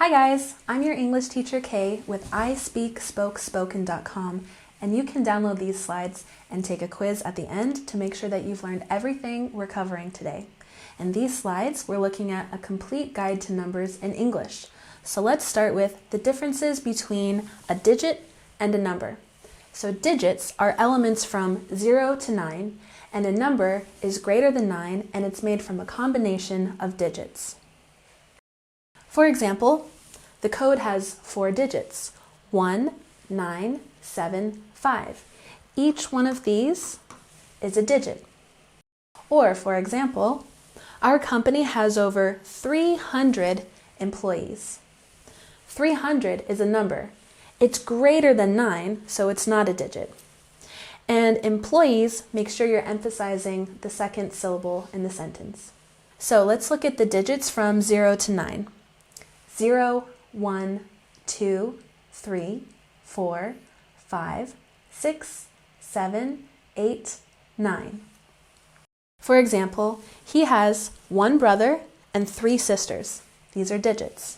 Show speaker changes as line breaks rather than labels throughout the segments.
Hi guys, I'm your English teacher Kay with ISpeakSpokeSpoken.com, and you can download these slides and take a quiz at the end to make sure that you've learned everything we're covering today. In these slides, we're looking at a complete guide to numbers in English. So let's start with the differences between a digit and a number. So digits are elements from 0 to 9, and a number is greater than 9 and it's made from a combination of digits. For example, the code has 4 digits, 1, 9, 7, 5. Each one of these is a digit. Or, for example, our company has over 300 employees. 300 is a number. It's greater than 9, so it's not a digit. And employees, make sure you're emphasizing the second syllable in the sentence. So let's look at the digits from 0 to 9. 0, 1, 2, 3, 4, 5, 6, 7, 8, 9. For example, he has 1 brother and 3 sisters. These are digits.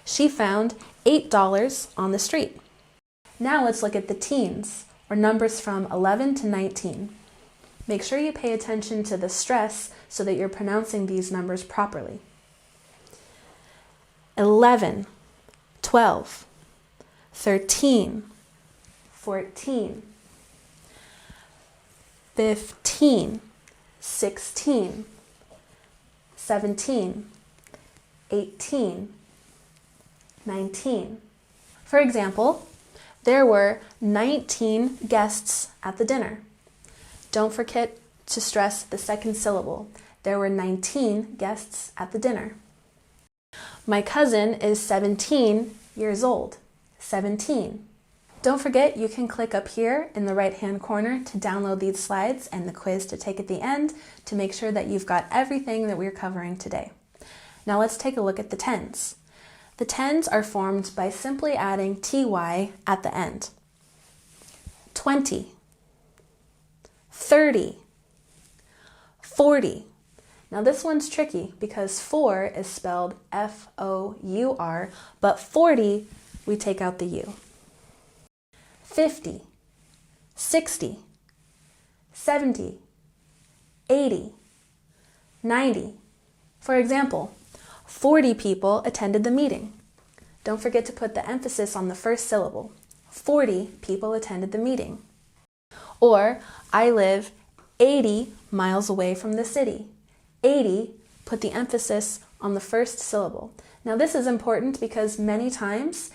She found $8 on the street. Now let's look at the teens, or numbers from 11 to 19. Make sure you pay attention to the stress so that you're pronouncing these numbers properly. 11, 12, 13, 14, 15, 16, 17, 18, 19. For example, there were 19 guests at the dinner. Don't forget to stress the second syllable. There were 19 guests at the dinner. My cousin is 17 years old. 17. Don't forget, you can click up here in the right-hand corner to download these slides and the quiz to take at the end to make sure that you've got everything that we're covering today. Now let's take a look at the tens. The tens are formed by simply adding ty at the end. 20, 30, 40. Now this one's tricky because 4 is spelled F-O-U-R, but 40, we take out the U. 50, 60, 70, 80, 90. For example, 40 people attended the meeting. Don't forget to put the emphasis on the first syllable. 40 people attended the meeting. Or, I live 80 miles away from the city. 80, put the emphasis on the first syllable. Now this is important because many times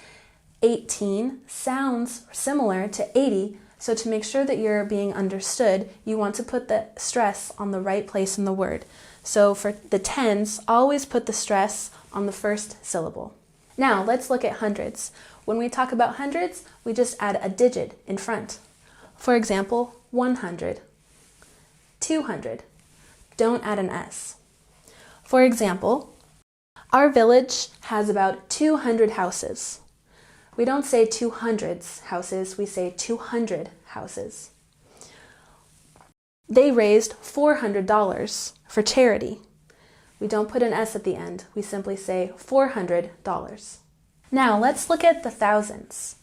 18 sounds similar to 80, so to make sure that you're being understood, you want to put the stress on the right place in the word. So for the tens, always put the stress on the first syllable. Now let's look at hundreds. When we talk about hundreds, we just add a digit in front. For example, 100, 200. Don't add an S. For example, our village has about 200 houses. We don't say 200 houses, we say 200 houses. They raised $400 for charity. We don't put an S at the end, we simply say $400. Now let's look at the thousands.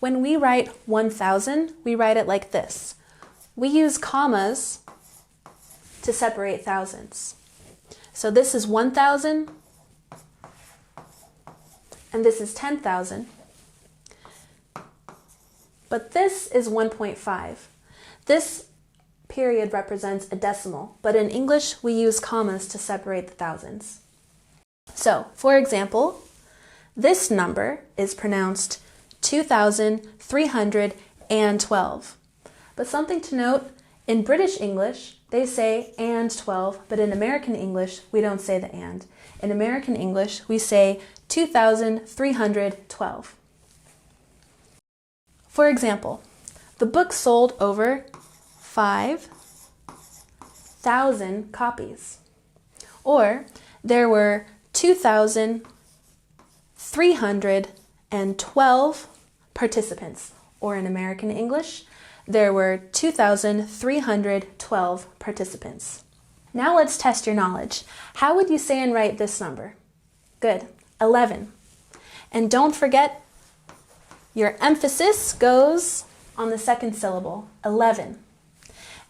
When we write 1,000, we write it like this. We use commas to separate thousands. So this is 1,000, and this is 10,000. But this is 1.5. This period represents a decimal, but in English we use commas to separate the thousands. So, for example, this number is pronounced 2,312. But something to note, in British English, they say and 12, but in American English, we don't say the and. In American English, we say 2,312. For example, the book sold over 5,000 copies. Or, there were 2,312 participants. Or in American English, there were 2,312 participants. Now let's test your knowledge. How would you say and write this number? Good. 11. And don't forget, your emphasis goes on the second syllable, 11.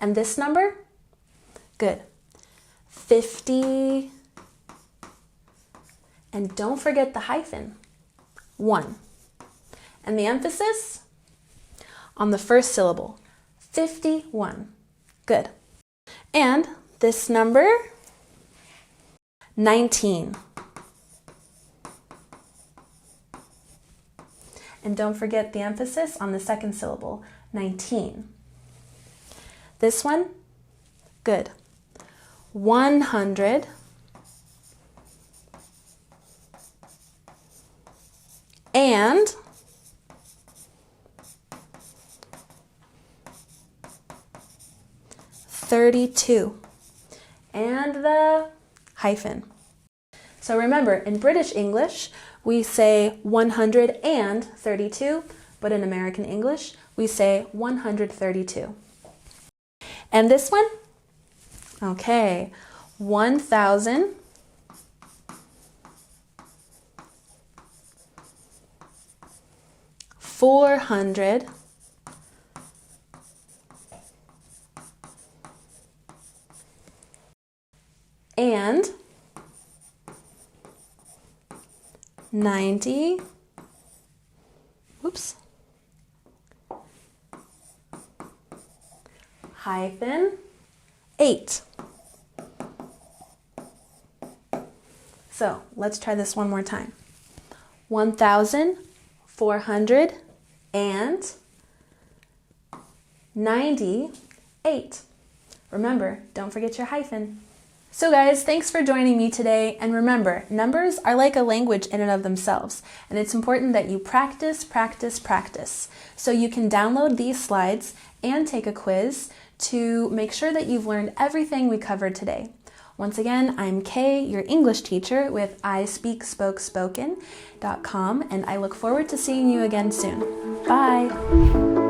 And this number? Good. 50. And don't forget the hyphen, 1. And the emphasis? On the first syllable, 51. Good. And this number, 19. And don't forget the emphasis on the second syllable, 19. This one, good. 100. And 32. And the hyphen. So remember, in British English, we say 132, but in American English, we say 132. And this one? Okay, 1,000. $400. And 90. Oops. Hyphen 8. So let's try this one more time. 1,498. Remember, don't forget your hyphen. So guys, thanks for joining me today. And remember, numbers are like a language in and of themselves. And it's important that you practice, practice, practice. So you can download these slides and take a quiz to make sure that you've learned everything we covered today. Once again, I'm Kay, your English teacher with ISpeakSpokeSpoken.com, and I look forward to seeing you again soon. Bye!